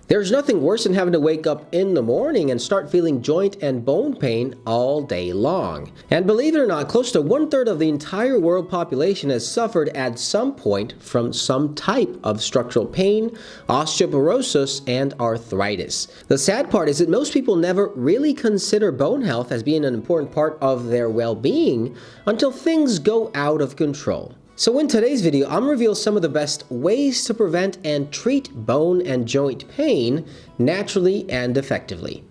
There's nothing worse than having to wake up in the morning and start feeling joint and bone pain all day long. And believe it or not, close to 1/3 of the entire world population has suffered at some point from some type of structural pain, osteoporosis, and arthritis. The sad part is that most people never really consider bone health as being an important part of their well-being until things go out of control. So in today's video, I'm going to reveal some of the best ways to prevent and treat bone and joint pain naturally and effectively.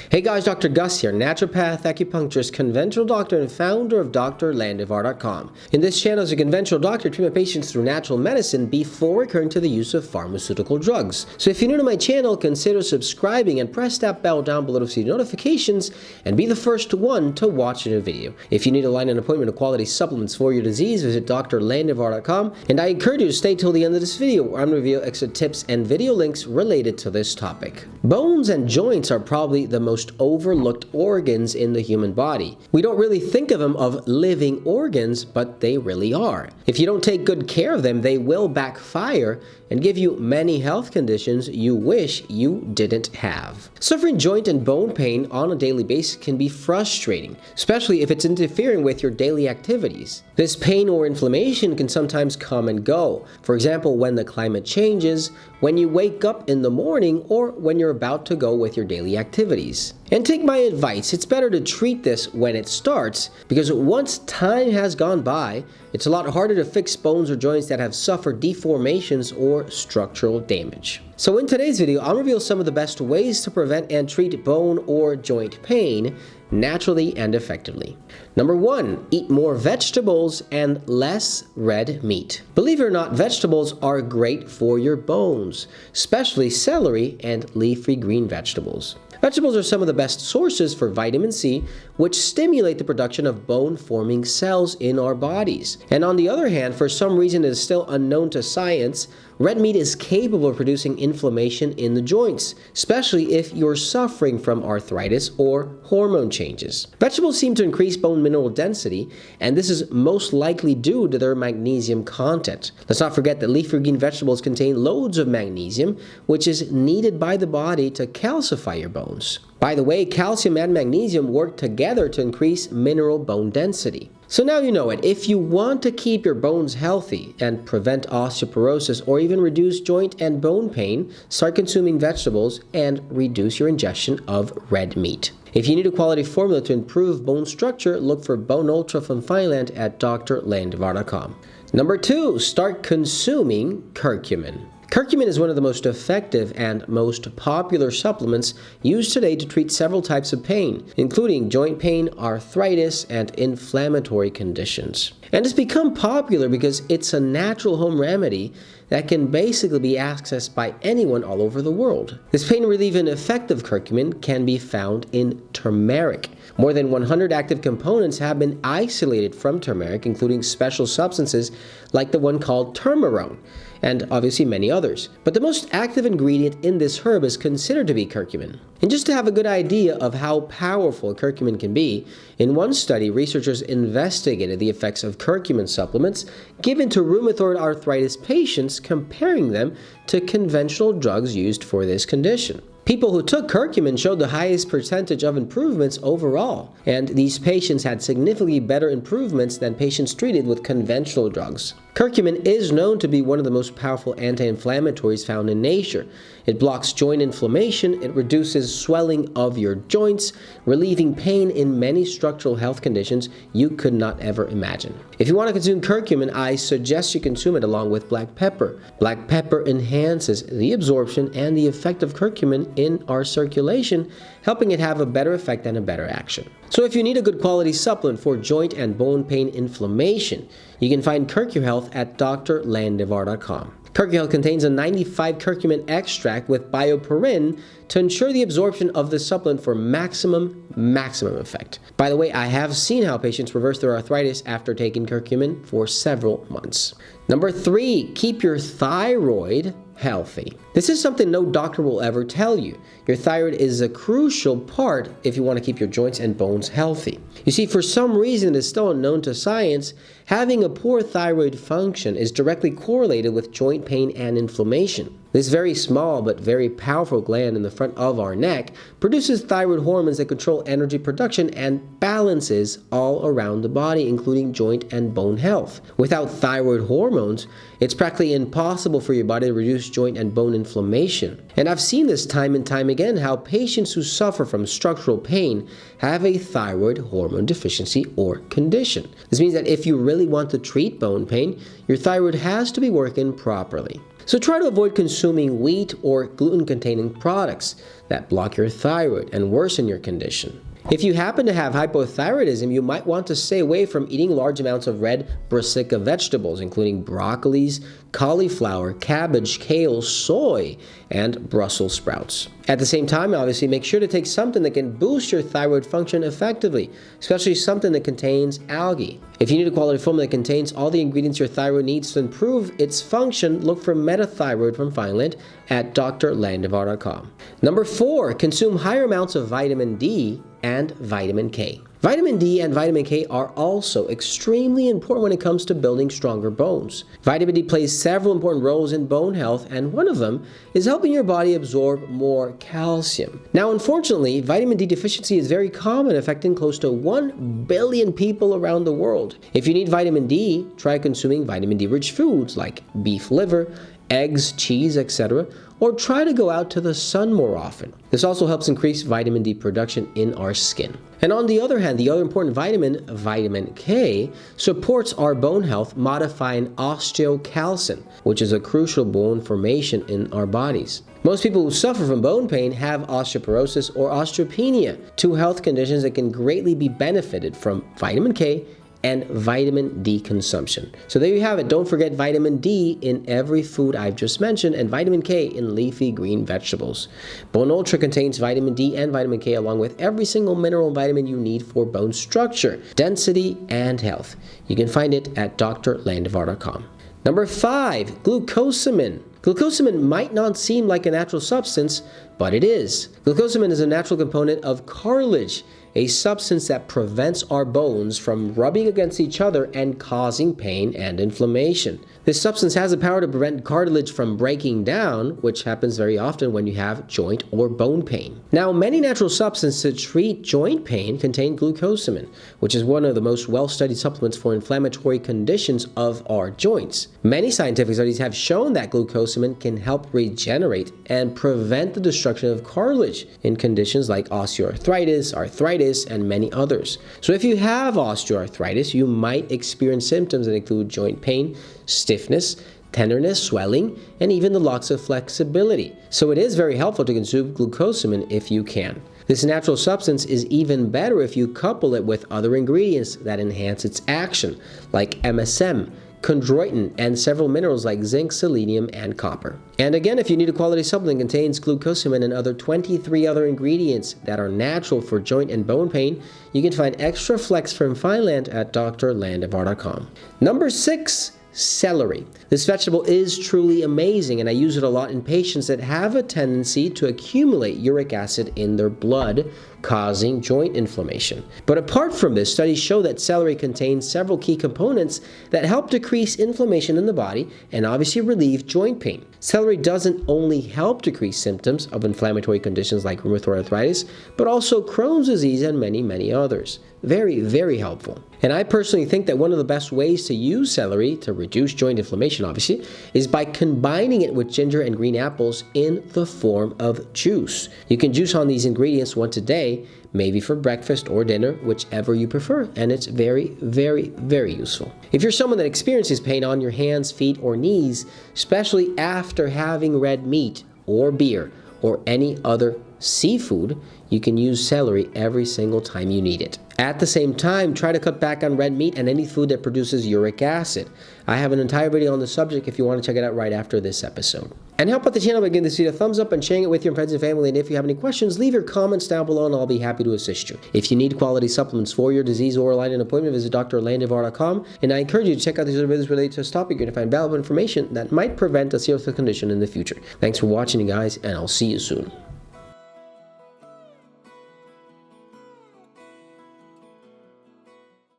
Hey guys, Dr. Gus here, naturopath, acupuncturist, conventional doctor, and founder of drlandivar.com. In this channel, as a conventional doctor, I treat my patients through natural medicine before recurring to the use of pharmaceutical drugs. So if you're new to my channel, consider subscribing and press that bell down below to receive notifications and be the first one to watch a new video. If you need to line an appointment of quality supplements for your disease, visit drlandivar.com, and I encourage you to stay till the end of this video where I'm going to reveal extra tips and video links related to this topic. Bones and joints are probably the most overlooked organs in the human body. We don't really think of them as living organs, but they really are. If you don't take good care of them, they will backfire and give you many health conditions you wish you didn't have. Suffering joint and bone pain on a daily basis can be frustrating, especially if it's interfering with your daily activities. This pain or inflammation can sometimes come and go. For example, when the climate changes, when you wake up in the morning, or when you're about to go with your daily activities. And take my advice, it's better to treat this when it starts, because once time has gone by, it's a lot harder to fix bones or joints that have suffered deformations or structural damage. So in today's video, I'll reveal some of the best ways to prevent and treat bone or joint pain naturally and effectively. Number 1, eat more vegetables and less red meat. Believe it or not, vegetables are great for your bones, especially celery and leafy green vegetables. Vegetables are some of the best sources for vitamin C, which stimulate the production of bone-forming cells in our bodies. And on the other hand, for some reason it is still unknown to science, red meat is capable of producing inflammation in the joints, especially if you're suffering from arthritis or hormone changes. Vegetables seem to increase bone mineral density, and this is most likely due to their magnesium content. Let's not forget that leafy green vegetables contain loads of magnesium, which is needed by the body to calcify your bones. By the way, calcium and magnesium work together to increase mineral bone density. So now you know it. If you want to keep your bones healthy and prevent osteoporosis or even reduce joint and bone pain, start consuming vegetables and reduce your ingestion of red meat. If you need a quality formula to improve bone structure, look for Bone Ultra from Thailand at drlandivar.com. Number 2, start consuming curcumin. Curcumin is one of the most effective and most popular supplements used today to treat several types of pain, including joint pain, arthritis, and inflammatory conditions. And it's become popular because it's a natural home remedy that can basically be accessed by anyone all over the world. This pain-relieving effect of curcumin can be found in turmeric. More than 100 active components have been isolated from turmeric, including special substances like the one called turmeric, and obviously many others. But the most active ingredient in this herb is considered to be curcumin. And just to have a good idea of how powerful curcumin can be, in one study, researchers investigated the effects of curcumin supplements given to rheumatoid arthritis patients, comparing them to conventional drugs used for this condition. People who took curcumin showed the highest percentage of improvements overall, and these patients had significantly better improvements than patients treated with conventional drugs. Curcumin is known to be one of the most powerful anti-inflammatories found in nature. It blocks joint inflammation, it reduces swelling of your joints, relieving pain in many structural health conditions you could not ever imagine. If you want to consume curcumin, I suggest you consume it along with black pepper. Black pepper enhances the absorption and the effect of curcumin in our circulation, helping it have a better effect and a better action. So if you need a good quality supplement for joint and bone pain inflammation, you can find CurcuHealth at drlandivar.com. CurcuHealth contains a 95 curcumin extract with bioperin to ensure the absorption of the supplement for maximum effect. By the way, I have seen how patients reverse their arthritis after taking curcumin for several months. Number 3, keep your thyroid healthy. This is something no doctor will ever tell you. Your thyroid is a crucial part if you want to keep your joints and bones healthy. You see, for some reason it is still unknown to science, having a poor thyroid function is directly correlated with joint pain and inflammation. This very small but very powerful gland in the front of our neck produces thyroid hormones that control energy production and balances all around the body, including joint and bone health. Without thyroid hormones, it's practically impossible for your body to reduce joint and bone inflammation. And I've seen this time and time again, how patients who suffer from structural pain have a thyroid hormone deficiency or condition. This means that if you really want to treat bone pain, your thyroid has to be working properly. So try to avoid consuming wheat or gluten-containing products that block your thyroid and worsen your condition. If you happen to have hypothyroidism, you might want to stay away from eating large amounts of red brassica vegetables, including broccolis, cauliflower, cabbage, kale, soy, and Brussels sprouts. At the same time, obviously, make sure to take something that can boost your thyroid function effectively, especially something that contains algae. If you need a quality formula that contains all the ingredients your thyroid needs to improve its function, look for Metathyroid from Fineland at drlandivar.com. Number 4, consume higher amounts of vitamin D and vitamin K. Vitamin D and vitamin K are also extremely important when it comes to building stronger bones. Vitamin D plays several important roles in bone health, and one of them is helping your body absorb more calcium. Now, unfortunately, vitamin D deficiency is very common, affecting close to 1 billion people around the world. If you need vitamin D, try consuming vitamin D-rich foods like beef liver, eggs, cheese, etc., or try to go out to the sun more often. This also helps increase vitamin D production in our skin. And on the other hand, the other important vitamin, vitamin K, supports our bone health, modifying osteocalcin, which is a crucial bone formation in our bodies. Most people who suffer from bone pain have osteoporosis or osteopenia, two health conditions that can greatly be benefited from vitamin K and vitamin D consumption. So there you have it. Don't forget vitamin D in every food I've just mentioned, and vitamin K in leafy green vegetables. Bone Ultra contains vitamin D and vitamin K along with every single mineral and vitamin you need for bone structure, density, and health. You can find it at drlandivar.com. Number 5, glucosamine. Glucosamine might not seem like a natural substance, but it is. Glucosamine is a natural component of cartilage, a substance that prevents our bones from rubbing against each other and causing pain and inflammation. This substance has the power to prevent cartilage from breaking down, which happens very often when you have joint or bone pain. Now, many natural substances to treat joint pain contain glucosamine, which is one of the most well-studied supplements for inflammatory conditions of our joints. Many scientific studies have shown that glucosamine can help regenerate and prevent the destruction of cartilage in conditions like osteoarthritis, arthritis, and many others. So if you have osteoarthritis, you might experience symptoms that include joint pain, stiffness, tenderness, swelling, and even the loss of flexibility. So it is very helpful to consume glucosamine if you can. This natural substance is even better if you couple it with other ingredients that enhance its action, like MSM, chondroitin, and several minerals like zinc, selenium, and copper. And again, if you need a quality supplement that contains glucosamine and other 23 other ingredients that are natural for joint and bone pain, you can find Extra Flex from Fineland at drlandivar.com. Number 6, celery. This vegetable is truly amazing, and I use it a lot in patients that have a tendency to accumulate uric acid in their blood, causing joint inflammation. But apart from this, studies show that celery contains several key components that help decrease inflammation in the body and obviously relieve joint pain. Celery doesn't only help decrease symptoms of inflammatory conditions like rheumatoid arthritis, but also Crohn's disease and many, many others. Very, very helpful. And I personally think that one of the best ways to use celery to reduce joint inflammation, obviously, is by combining it with ginger and green apples in the form of juice. You can juice on these ingredients once a day, maybe for breakfast or dinner, whichever you prefer, and it's very, very, very useful. If you're someone that experiences pain on your hands, feet, or knees, especially after having red meat or beer or any other seafood, you can use celery every single time you need it. At the same time, try to cut back on red meat and any food that produces uric acid. I have an entire video on the subject if you want to check it out right after this episode. And help out the channel by giving this video a thumbs up and sharing it with your friends and family. And if you have any questions, leave your comments down below and I'll be happy to assist you. If you need quality supplements for your disease or line an appointment, visit drlandivar.com. And I encourage you to check out these other videos related to this topic. You're going to find valuable information that might prevent a serious condition in the future. Thanks for watching, you guys, and I'll see you soon.